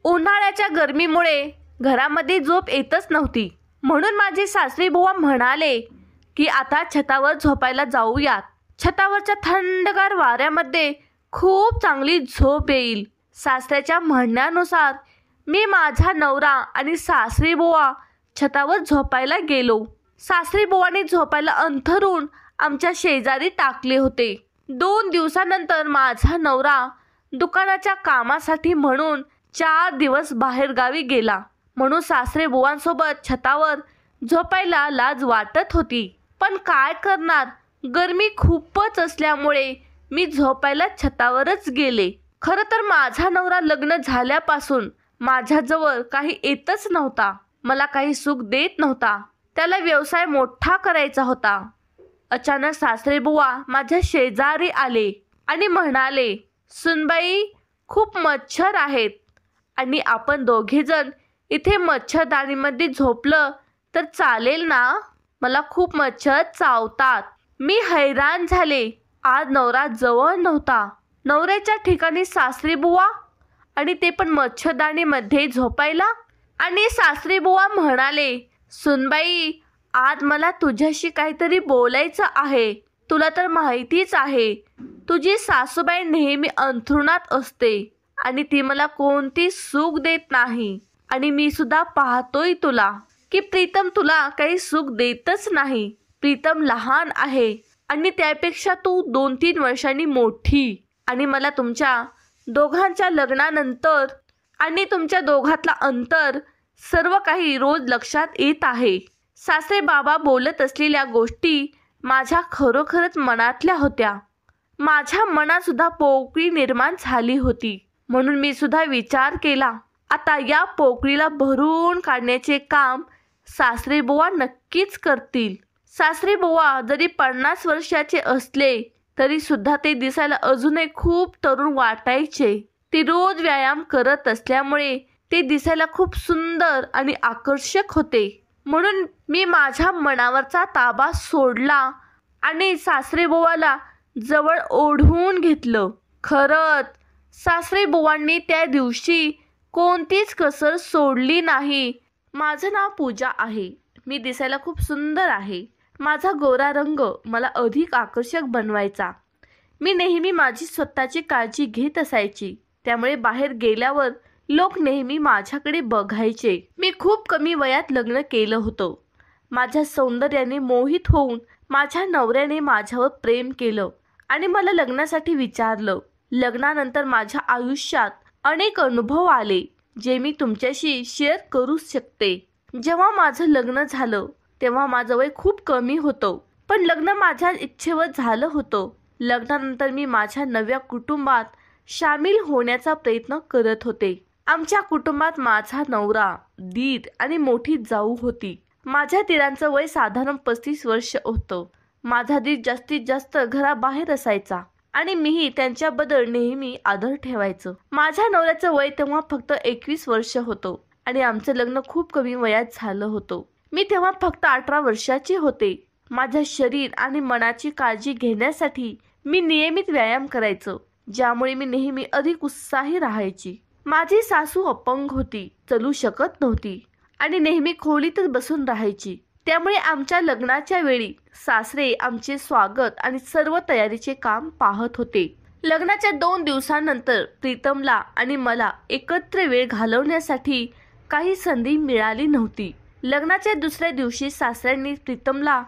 उन्हाळ्याच्या गरमीमुळे घरामध्ये झोप येतच नव्हती. म्हणून माझे सासरी बुवा म्हणाले की आता छतावर झोपायला जाऊयात. छतावरच्या थंडगार वाऱ्यामध्ये खूप चांगली झोप येईल. सासऱ्याच्या म्हणण्यानुसार मी, माझा नवरा आणि सासरी बुवा छतावर झोपायला गेलो. सासरी बुवाने झोपायला अंथरूण आमच्या शेजारी टाकले होते. 2 दिवसानंतर माझा नवरा दुकानाच्या कामासाठी म्हणून 4 दिवस बाहेरगावी गेला. म्हणून सासरे बुवांसोबत छतावर झोपायला लाज वाटत होती. पण काय करणार, गरमी खूपच असल्यामुळे मी झोपायला छतावरच गेले. खरं तर माझा नवरा लग्न झाल्यापासून माझ्याजवळ काही येतच नव्हता. मला काही सुख देत नव्हता. त्याला व्यवसाय मोठा करायचा होता. अचानक सासरे बुवा माझ्या शेजारी आले आणि म्हणाले, सुनबाई, खूप मच्छर आहेत आणि आपण दोघेजण इथे मच्छरदाणीमध्ये झोपलं तर चालेल ना? मला खूप मच्छर चावतात. मी हैराण झाले. आज नवरा जवळ नव्हता. नवऱ्याच्या ठिकाणी सासरी बुवा आणि ते पण मच्छरदाणीमध्ये झोपायला. आणि सासरी बुवा म्हणाले, सुनबाई, आज मला तुझ्याशी काहीतरी बोलायचं आहे. तुला तर माहितीच आहे, तुझी सासूबाई नेहमी अंथरुणात असते आणि ती मला कोणती सुख देत नाही. आणि मी सुद्धा पाहतोय तुला की प्रीतम तुला काही सुख देतच नाही. प्रीतम लहान आहे आणि त्यापेक्षा तू 2-3 वर्षांनी मोठी. आणि मला तुमच्या दोघांच्या लग्नानंतर आणि तुमच्या दोघातला अंतर सर्व काही रोज लक्षात येत आहे. सासरे बाबा बोलत असलेल्या गोष्टी माझ्या खरोखरच मनातल्या होत्या. माझ्या मनात सुद्धा पोकळी निर्माण झाली होती. म्हणून मी सुद्धा विचार केला, आता या पोकळीला भरून काढण्याचे काम सासरे बुवा नक्कीच करतील. सासरे बुवा जरी 50 वर्षाचे असले तरी सुद्धा ते दिसायला अजूनही खूप तरुण वाटायचे. ते रोज व्यायाम करत असल्यामुळे ते दिसायला खूप सुंदर आणि आकर्षक होते. म्हणून मी माझ्या मनावरचा ताबा सोडला आणि सासरे बुवाला जवळ ओढून घेतलं. खरंच सासरे बुवांनी त्या दिवशी कोणतीच कसर सोडली नाही. माझं नाव पूजा आहे. मी दिसायला खूप सुंदर आहे. माझा गोरा रंग मला अधिक आकर्षक बनवायचा. मी नेहमी माझी स्वतःची काळजी घेत असायची. त्यामुळे बाहेर गेल्यावर लोक नेहमी माझ्याकडे बघायचे. मी खूप कमी वयात लग्न केलं होतं. माझ्या सौंदर्याने मोहित होऊन माझ्या नवऱ्याने माझ्यावर प्रेम केलं आणि मला लग्नासाठी विचारलं. लग्नानंतर माझ्या आयुष्यात अनेक अनुभव आले जे मी तुमच्याशी शेअर करू शकते. जेव्हा माझं लग्न झालं तेव्हा माझं वय खूप कमी होतं, पण लग्न माझ्या इच्छेवर झालं होतं. लग्नानंतर मी माझ्या नव्या कुटुंबात सामील होण्याचा प्रयत्न करत होते. आमच्या कुटुंबात माझा नवरा, दीर आणि मोठी जाऊ होती. माझ्या दिरांचं वय साधारण 35 वर्ष होतं. माझा दीर जास्तीत जास्त घराबाहेर असायचा आणि मीही त्यांच्याबद्दल नेहमी आदर ठेवायचं. माझ्या नवऱ्याचं वय तेव्हा फक्त 21 वर्ष होतं आणि आमचं लग्न खूप कमी वयात झालं होतं. मी तेव्हा फक्त 18 वर्षाची होते. माझ्या शरीर आणि मनाची काळजी घेण्यासाठी मी नियमित व्यायाम करायचो, ज्यामुळे मी नेहमी अधिक उत्साही राहायची. माझी सासू अपंग होती, चलू शकत नव्हती आणि नेहमी खोलीतच बसून राहायची. त्यामुळे आमच्या लग्नाच्या वेळी सासरे आमचे स्वागत आणि सर्व तयारीचे काम पाहत होते. लग्नाच्या 2 दिवसांनंतर प्रीतमला आणि मला एकत्र वेळ घालवण्यासाठी काही संधी मिळाली नव्हती. लग्नाच्या दुसऱ्या दिवशी सासऱ्यांनी प्रीतमला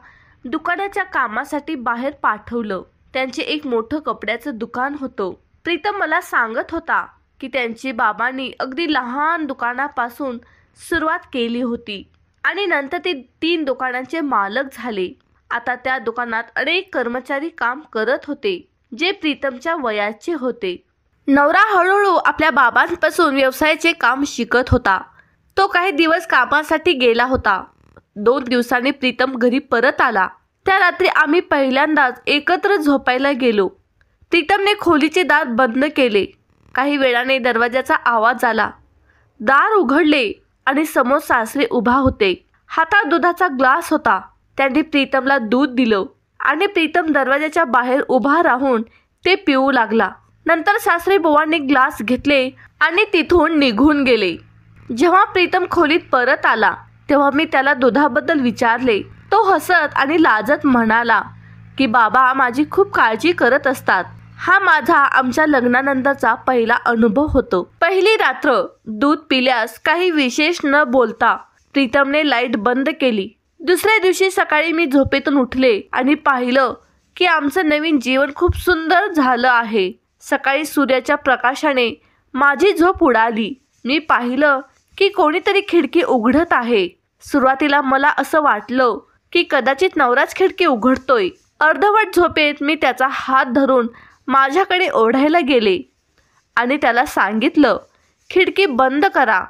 दुकानाच्या कामासाठी बाहेर पाठवलं. त्यांचे एक मोठं कपड्याचं दुकान होतं. प्रीतम मला सांगत होता की त्यांची बाबांनी अगदी लहान दुकानापासून सुरुवात केली होती आणि नंतर ते 3 दुकानांचे मालक झाले. आता त्या दुकानात अनेक कर्मचारी काम करत होते जे प्रीतमच्या वयाचे होते. नवरा हळूहळू आपल्या बाबांपासून व्यवसायाचे काम शिकत होता. तो काही दिवस कामासाठी गेला होता. 2 दिवसांनी प्रीतम घरी परत आला. त्या रात्री आम्ही पहिल्यांदाच एकत्र झोपायला गेलो. प्रीतमने खोलीचे दार बंद केले. काही वेळाने दरवाजाचा आवाज आला. दार उघडले आणि समोर सासरे उभा होते. हातात दुधाचा ग्लास होता. त्यांनी प्रीतमला दूध दिलं आणि प्रीतम दरवाजाच्या बाहेर उभा राहून ते पिऊ लागला. नंतर सासरे बुवांनी ग्लास घेतले आणि तिथून निघून गेले. जेव्हा प्रीतम खोलीत परत आला तेव्हा मी त्याला दुधाबद्दल विचारले. तो हसत आणि लाजत म्हणाला की बाबा माझी खूप काळजी करत असतात. हा माझा आमच्या लग्नानंतरचा पहिला अनुभव होतो. पहिली रात्र दूध पिल्यास काही विशेष न बोलता प्रीतमने लाईट बंद केली. दुसऱ्या दिवशी सकाळी मी झोपेतून उठले आणि पाहिलं की आमचं नवीन जीवन खूप सुंदर झालं आहे. सकाळी सूर्याच्या प्रकाशाने माझी झोप उडाली. मी पाहिलं की कोणीतरी खिडकी उघडत आहे. सुरुवातीला मला असं वाटलं की कदाचित नवराच खिडकी उघडतोय. अर्धवट झोपेत मी त्याचा हात धरून माझ्याकडे ओढायला गेले आणि त्याला सांगितलं, खिडकी बंद करा,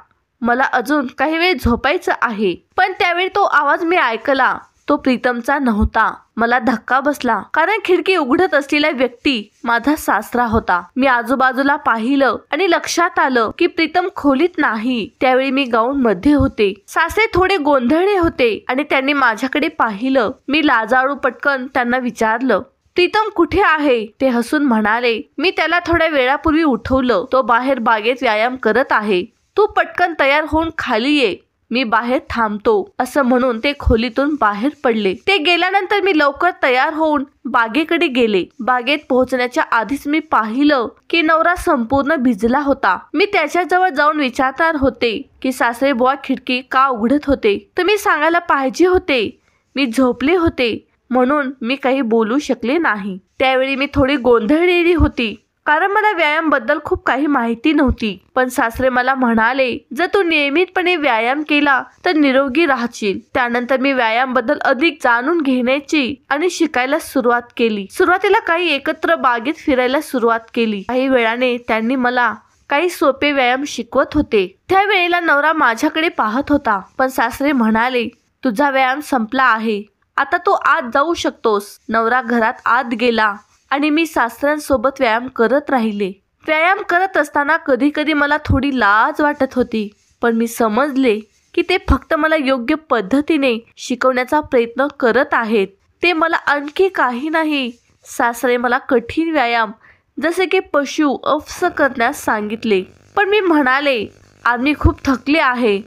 मला अजून काही वेळ झोपायचं आहे. पण त्यावेळी तो आवाज मी ऐकला तो प्रीतमचा नव्हता. मला धक्का बसला कारण खिडकी उघडत असलेला व्यक्ती माझा सासरा होता. मी आजूबाजूला पाहिलं आणि लक्षात आलं की प्रीतम खोलीत नाही. त्यावेळी मी गाऊन मध्ये होते. सासरे थोडे गोंधळले होते आणि त्यांनी माझ्याकडे पाहिलं. मी लाजाळू पटकन त्यांना विचारलं, प्रीतम कुठे आहे? ते हसून म्हणाले, मी त्याला थोड्या वेळापूर्वी उठवलं. तो बाहेर बागेत व्यायाम करत आहे. तू पटकन तयार होऊन खाली ये, मी बाहेर थांबतो असं म्हणून ते खोलीतून बाहेर पडले. ते गेल्यानंतर मी लवकर तयार होऊन बागेकडे गेले. बागेत पोहोचण्याच्या आधीच मी पाहिलं की नवरा संपूर्ण भिजला होता. मी त्याच्याजवळ जाऊन विचारणार होते की सासरे बुवा खिडकी का उघडत होते. तुम्ही सांगायला पाहिजे होते. मी झोपले होते म्हणून मी काही बोलू शकले नाही. त्यावेळी मी थोडी गोंधळलेली होती कारण मला व्यायाम बद्दल खूप काही माहिती नव्हती. पण सासरे मला म्हणाले, जर तू नियमितपणे व्यायाम केला तर निरोगी राहशील. त्यानंतर मी व्यायाम बद्दल अधिक जाणून घेण्याची आणि शिकायला सुरुवात केली. सुरुवातीला काही एकत्र बागेत फिरायला सुरुवात केली. काही वेळाने त्यांनी मला काही सोपे व्यायाम शिकवत होते. त्यावेळेला नवरा माझ्याकडे पाहत होता. पण सासरे म्हणाले, तुझा व्यायाम संपला आहे, आता तू आत जाऊ शकतोस. नवरा घरात आत गेला आणि मी सासऱ्यांसोबत व्यायाम करत राहिले. व्यायाम करत असताना कधी कधी मला थोडी लाज वाटत होती. पण मी समजले की ते फक्त मला योग्य पद्धतीने शिकवण्याचा प्रयत्न करत आहेत. ते मला आणखी काही नाही. सासरे मला कठीण व्यायाम जसे की पशु अफ्स करण्यास सांगितले. पण मी म्हणाले, आज मी खूप थकले आहे,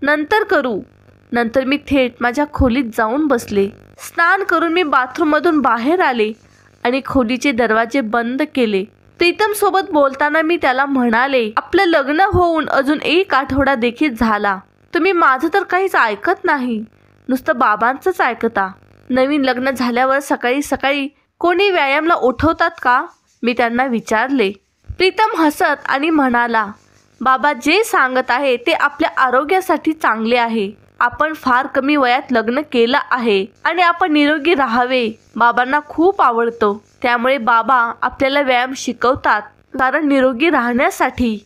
नंतर करू. नंतर मी थेट माझ्या खोलीत जाऊन बसले. स्नान करून मी बाथरूममधून बाहेर आले आणि खोलीचे दरवाजे बंद केले. प्रीतम सोबत बोलताना मी त्याला म्हणाले, आपलं लग्न होऊन अजून 1 आठवडा देखील झाला. तुम्ही माझं तर काहीच ऐकत नाही, नुसतं बाबांचंच ऐकता. नवीन लग्न झाल्यावर सकाळी सकाळी कोणी व्यायामला उठवतात का? मी त्यांना विचारले. प्रीतम हसत आणि म्हणाला, बाबा जे सांगत आहे ते आपल्या आरोग्यासाठी चांगले आहे. आपण फार कमी वयात लग्न केलं आहे आणि आपण निरोगी राहावे. बाबांना खूप आवडतं, त्यामुळे बाबा आपल्याला व्यायाम शिकवतात कारण निरोगी राहण्यासाठी.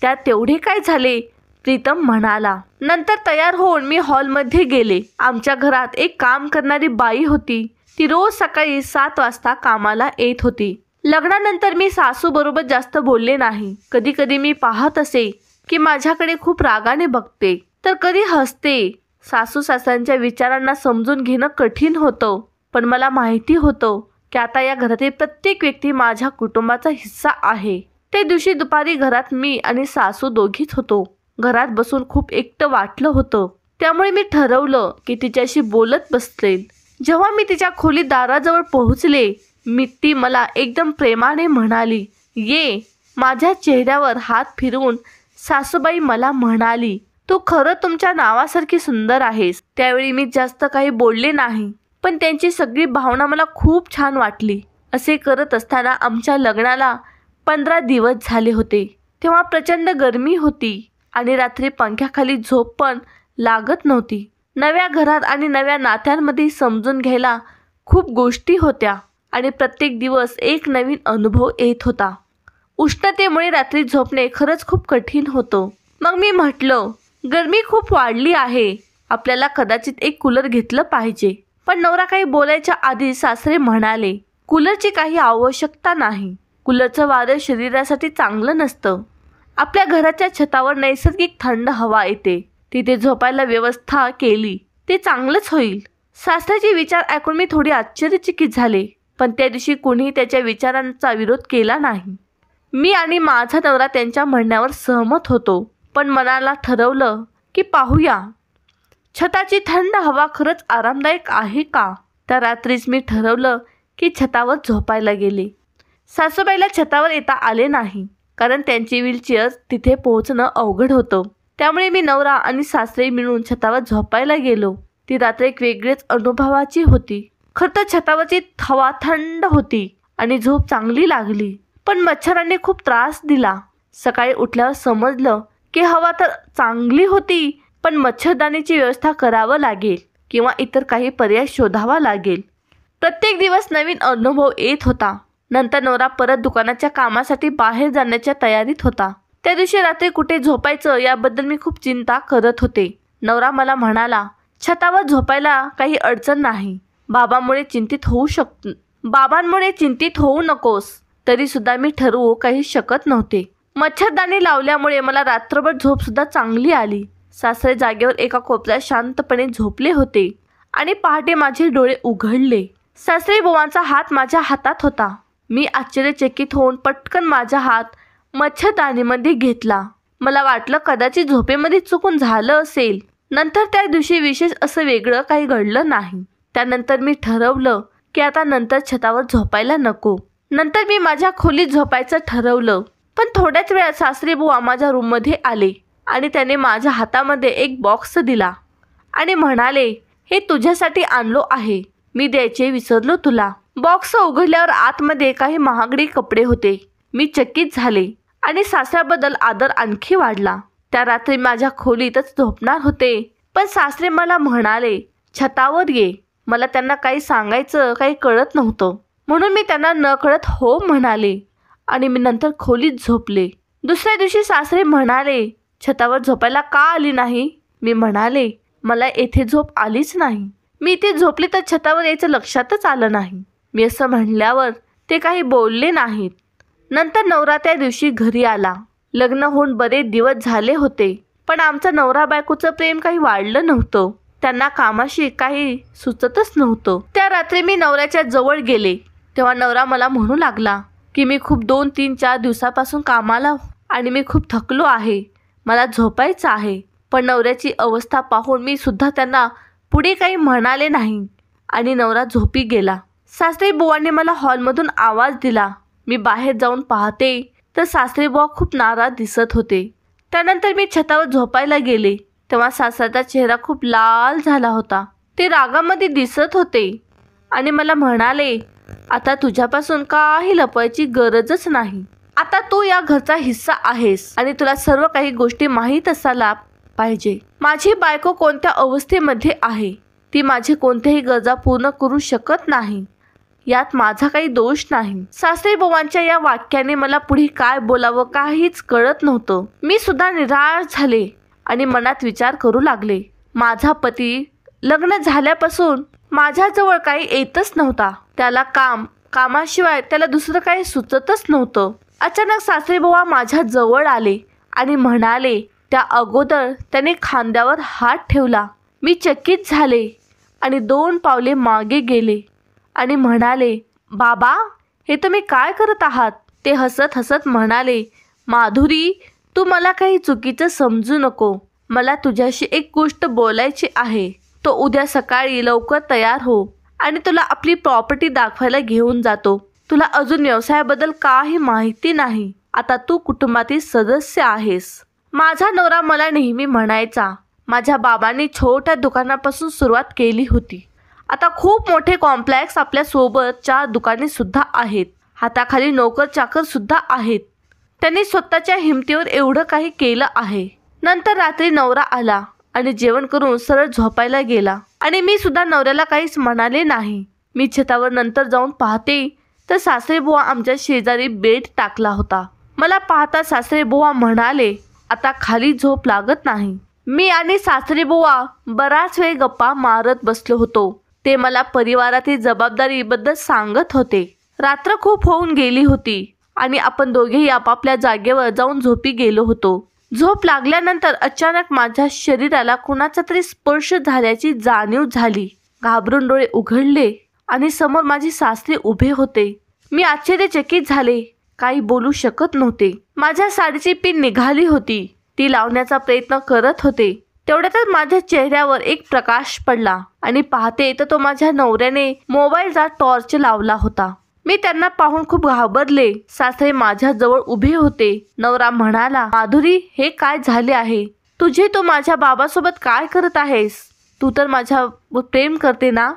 त्यात तेवढे काय झाले, प्रीतम म्हणाला. नंतर तयार होऊन मी हॉलमध्ये गेले. आमच्या घरात एक काम करणारी बाई होती. ती रोज सकाळी 7 वाजता कामाला येत होती. लग्नानंतर मी सासू बरोबर जास्त बोलले नाही. कधी कधी मी पाहत असे की माझ्याकडे खूप रागाने बघते तर कधी हसते. सासू सासऱ्यांच्या विचारांना समजून घेणं कठीण होतं. पण मला माहिती होतं की आता या घरातील प्रत्येक व्यक्ती माझ्या कुटुंबाचा हिस्सा आहे. त्या दिवशी दुपारी घरात मी आणि सासू दोघीच होतो. घरात बसून खूप एकटं वाटलं होतं. त्यामुळे मी ठरवलं की तिच्याशी बोलत बसले. जेव्हा मी तिच्या खोलीत दाराजवळ पोहोचले, ती मला एकदम प्रेमाने म्हणाली, ये. माझ्या चेहऱ्यावर हात फिरवून सासूबाई मला म्हणाली, तू खरं तुमच्या नावासारखी सुंदर आहेस. त्यावेळी मी जास्त काही बोलले नाही, पण त्यांची सगळी भावना मला खूप छान वाटली. असे करत असताना आमच्या लग्नाला 15 दिवस झाले होते. तेव्हा प्रचंड गरमी होती आणि रात्री पंख्याखाली झोप पण लागत नव्हती. नव्या घरात आणि नव्या नात्यांमध्ये समजून घ्यायला खूप गोष्टी होत्या आणि प्रत्येक दिवस एक नवीन अनुभव येत होता. उष्णतेमुळे रात्री झोपणे खरंच खूप कठीण होतं. मग मी म्हटलं, गरमी खूप वाढली आहे, आपल्याला कदाचित एक कूलर घेतलं पाहिजे. पण नवरा काही बोलायच्या आधी सासरे म्हणाले, कूलरची काही आवश्यकता नाही. कूलरचं वारं शरीरासाठी चांगलं नसतं. आपल्या घराच्या छतावर नैसर्गिक थंड हवा येते, तिथे झोपायला व्यवस्था केली ते चांगलंच होईल. सासऱ्याचे विचार ऐकून मी थोडी आश्चर्यचकित झाले. पण त्या दिवशी कोणीही त्याच्या विचारांचा विरोध केला नाही. मी आणि माझा नवरा त्यांच्या म्हणण्यावर सहमत होतो, पण मनाला ठरवलं की पाहूया छताची थंड हवा खरंच आरामदायक आहे का. त्या रात्रीच मी ठरवलं की छतावर झोपायला गेले. सासूबाईला छतावर येता आले नाही, कारण त्यांची व्हीलचेअर तिथे पोहोचणं अवघड होतं. त्यामुळे मी नवरा आणि सासरे मिळून छतावर झोपायला गेलो. ती रात्र एक वेगळीच अनुभवाची होती. खरं तर छतावरची हवा थंड होती आणि झोप चांगली लागली, पण मच्छरांनी खूप त्रास दिला. सकाळी उठल्यावर समजलं की हवा तर चांगली होती, पण मच्छरदाणीची व्यवस्था करावं लागेल किंवा इतर काही पर्याय शोधावा लागेल. प्रत्येक दिवस नवीन अनुभव येत होता. नंतर नवरा परत दुकानाच्या कामासाठी बाहेर जाण्याच्या तयारीत होता. त्या दिवशी रात्री कुठे झोपायचं याबद्दल मी खूप चिंता करत होते. नवरा मला म्हणाला, छतावर झोपायला काही अडचण नाही, बाबांमुळे चिंतित होऊ नकोस. तरी सुद्धा मी ठरवू काही शकत नव्हते. मच्छरदाणी लावल्यामुळे मला रात्रभर झोप सुद्धा चांगली आली. सासरे जागेवर एका कोपऱ्यात शांतपणे झोपले होते आणि पहाटे माझे डोळे उघडले. सासरे बुवांचा हात माझ्या हातात होता. मी आश्चर्यचकित होऊन पटकन माझा हात मच्छरदाणीमध्ये घेतला. मला वाटलं कदाचित झोपेमध्ये चुकून झालं असेल. नंतर त्या दिवशी विशेष असं वेगळं काही घडलं नाही. त्यानंतर मी ठरवलं की आता नंतर छतावर झोपायला नको. नंतर मी माझ्या खोलीत झोपायचं ठरवलं. पण थोड्याच वेळात सासरे बुवा माझ्या रूममध्ये आले आणि त्याने माझ्या हातामध्ये एक बॉक्स दिला आणि म्हणाले, हे तुझ्यासाठी आणलो आहे, मी द्यायचे विसरलो तुला. बॉक्स उघडल्यावर आतमध्ये काही महागडे कपडे होते. मी चकित झाले आणि सासऱ्याबद्दल आदर आणखी वाढला. त्या रात्री माझ्या खोलीतच झोपणार होते, पण सासरे मला म्हणाले, छतावर ये. मला त्यांना काही सांगायचं काही कळत नव्हतं, म्हणून मी त्यांना न कळत हो म्हणाले आणि मी नंतर खोलीत झोपले. दुसऱ्या दिवशी सासरे म्हणाले, छतावर झोपायला का आली नाही? मी म्हणाले, मला येथे झोप आलीच नाही. मी इथे झोपली तर छतावर यायचं लक्षातच आलं नाही. मी असं म्हणल्यावर ते काही बोलले नाहीत. नंतर नवरा त्या दिवशी घरी आला. लग्न होऊन बरेच दिवस झाले होते, पण आमचं नवरा बायकोचं प्रेम काही वाढलं नव्हतं. त्यांना कामाशी काही सुचतच नव्हतं. त्या रात्री मी नवऱ्याच्या जवळ गेले तेव्हा नवरा मला म्हणू लागला की मी खूप 2-3-4 दिवसापासून कामाला आणि मी खूप थकलो आहे, मला झोपायचं आहे. पण नवऱ्याची अवस्था पाहून मी सुद्धा त्यांना पुढे काही म्हणाले नाही आणि नवरा झोपी गेला. सासरे बुवांनी मला हॉलमधून आवाज दिला. मी बाहेर जाऊन पाहते तर सासरे बुवा खूप नाराज दिसत होते. त्यानंतर मी छतावर झोपायला गेले तेव्हा सासऱ्याचा चेहरा खूप लाल झाला होता. ते रागामध्ये दिसत होते आणि मला म्हणाले, आता तुझ्यापासून काही लपवायची गरजच नाही. आता तू या घरचा हिस्सा आहेस आणि तुला सर्व काही गोष्टी माहीत असायला पाहिजे. माझी बायको कोणत्या अवस्थेमध्ये आहे, ती माझी कोणत्याही गरजा पूर्ण करू शकत नाही, यात माझा काही दोष नाही. सासरे बुवांच्या या वाक्याने मला पुढे काय बोलावं काहीच कळत नव्हतं. मी सुद्धा निराश झाले आणि मनात विचार करू लागले. माझा पती लग्न झाल्यापासून माझ्याजवळ काही येतच नव्हता. त्याला कामाशिवाय त्याला दुसरं काही सुचतच नव्हतं. अचानक सासरे बुवा माझ्या जवळ आले आणि म्हणाले, त्या अगोदर त्याने खांद्यावर हात ठेवला. मी चकित झाले आणि 2 पावले मागे गेले आणि म्हणाले, बाबा, हे तुम्ही काय करत आहात? ते हसत हसत म्हणाले, माधुरी, तू मला काही चुकीचं समजू नको. मला तुझ्याशी एक गोष्ट बोलायची आहे. तो उद्या सकाळी लवकर तयार हो आणि तुला आपली प्रॉपर्टी दाखवायला घेऊन जातो. तुला अजून व्यवसायाबद्दल काही माहिती नाही. आता तू कुटुंबातील सदस्य आहेस. माझा नवरा मला नेहमी म्हणायचा, माझ्या बाबांनी छोट्या दुकानापासून सुरुवात केली होती. आता खूप मोठे कॉम्प्लेक्स आपल्या सोबत 4 दुकाने सुद्धा आहेत. हाताखाली नोकर चाकर सुद्धा आहेत. त्यांनी स्वतःच्या हिमतीवर एवढं काही केलं आहे. नंतर रात्री नवरा आला आणि जेवण करून सरळ झोपायला गेला आणि मी सुद्धा नवऱ्याला काहीच म्हणाले नाही. मी छतावर नंतर जाऊन पाहते तर सासरे बुवा आमच्या शेजारी बेड टाकला होता. मला पाहता सासरे बुवा म्हणाले, आता खाली झोप लागत नाही. मी आणि सासरे बुवा बराच वेळ गप्पा मारत बसलो होतो. ते मला परिवारातील जबाबदारीबद्दल सांगत होते. रात्र खूप होऊन गेली होती आणि आपण दोघेही आपापल्या जागेवर जाऊन झोपी गेलो होतो. झोप लागल्यानंतर अचानक माझ्या शरीराला कुणाचा तरी स्पर्श झाल्याची जाणीव झाली. घाबरून डोळे उघडले आणि समोर माझे सासरे उभे होते. मी आश्चर्यचकित झाले. काही बोलू शकत नव्हते. माझ्या साडीची पिन निघाली होती. ती लावण्याचा प्रयत्न करत होते. तेवढ्यातच माझ्या चेहऱ्यावर एक प्रकाश पडला आणि पाहते तर तो माझ्या नवऱ्याने मोबाईलचा टॉर्च लावला होता. मी त्यांना पाहून खूप घाबरले. सासरे माझ्या जवळ उभे होते. नवरा म्हणाला, माधुरी, हे काय झाले आहे? तू माझ्या बाबासोबत काय करत आहेस? तू तर माझ्यावर प्रेम करते ना?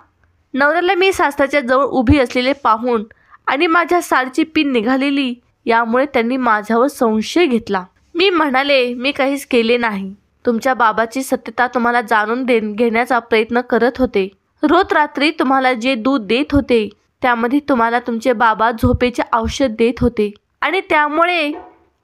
नवऱ्याला मी सासऱ्याच्या जवळ उभी असलेले पाहून आणि माझ्या साडीची पिन निघालेली यामुळे त्यांनी माझ्यावर संशय घेतला. मी म्हणाले, मी काहीच केले नाही. तुमच्या बाबाची सत्यता तुम्हाला जाणून घेण्याचा प्रयत्न करत होते. रोज रात्री तुम्हाला जे दूध देत होते त्यामध्ये तुम्हाला तुमचे बाबा झोपेचे औषध देत होते आणि त्यामुळे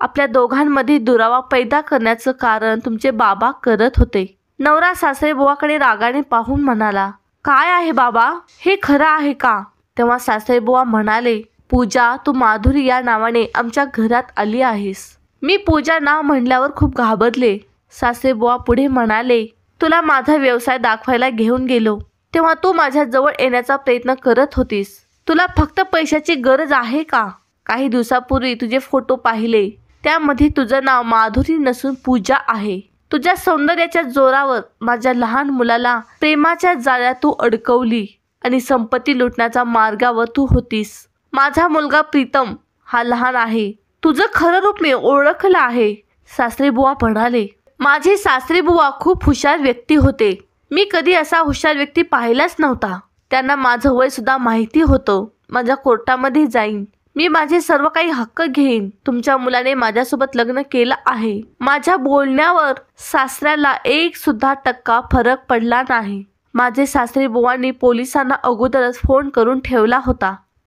आपल्या दोघांमध्ये दुरावा पैदा करण्याचं कारण तुमचे बाबा करत होते. नवरा सासरेबुवाकडे रागाने पाहून म्हणाला, काय आहे बाबा, हे खरं आहे का? तेव्हा सासरेबुवा म्हणाले, पूजा, तू माधुरी या नावाने आमच्या घरात आली आहेस. मी पूजा नाव म्हणल्यावर खूप घाबरले. सासरेबुवा पुढे म्हणाले, तुला माझा व्यवसाय दाखवायला घेऊन गेलो तेव्हा तू माझ्या जवळ येण्याचा प्रयत्न करत होतीस. तुला फक्त पैशाची गरज आहे का? काही दिवसापूर्वी तुझे फोटो पाहिले, त्यामध्ये तुझं नाव माधुरी नसून पूजा आहे. तुझ्या सौंदर्याच्या जोरावर माझ्या लहान मुलाला प्रेमाच्या जाळ्यात तू अडकवली आणि संपत्ती लुटण्याच्या मार्गावर तू होतीस. माझा मुलगा प्रीतम हा लहान आहे. तुझं खरं रूप मी ओळखलं आहे. सासरेबुवा म्हणाले, माझे सासरेबुवा खूप हुशार व्यक्ती होते. मी कधी असा हुशार व्यक्ती पाहिलाच नव्हता. त्यांना माझं वय सुद्धा माहिती होतं. माझ्या कोर्टामध्ये जाईन. मी माझे सर्व काही हक्क घेईन. तुमच्या मुलाने माझ्यासोबत लग्न केलं आहे. माझ्या बोलण्यावर सासऱ्याला 1% फरक पडला नाही. माझे सासरेबुवांनी पोलिसांना अगोदरच फोन करून ठेवला होता.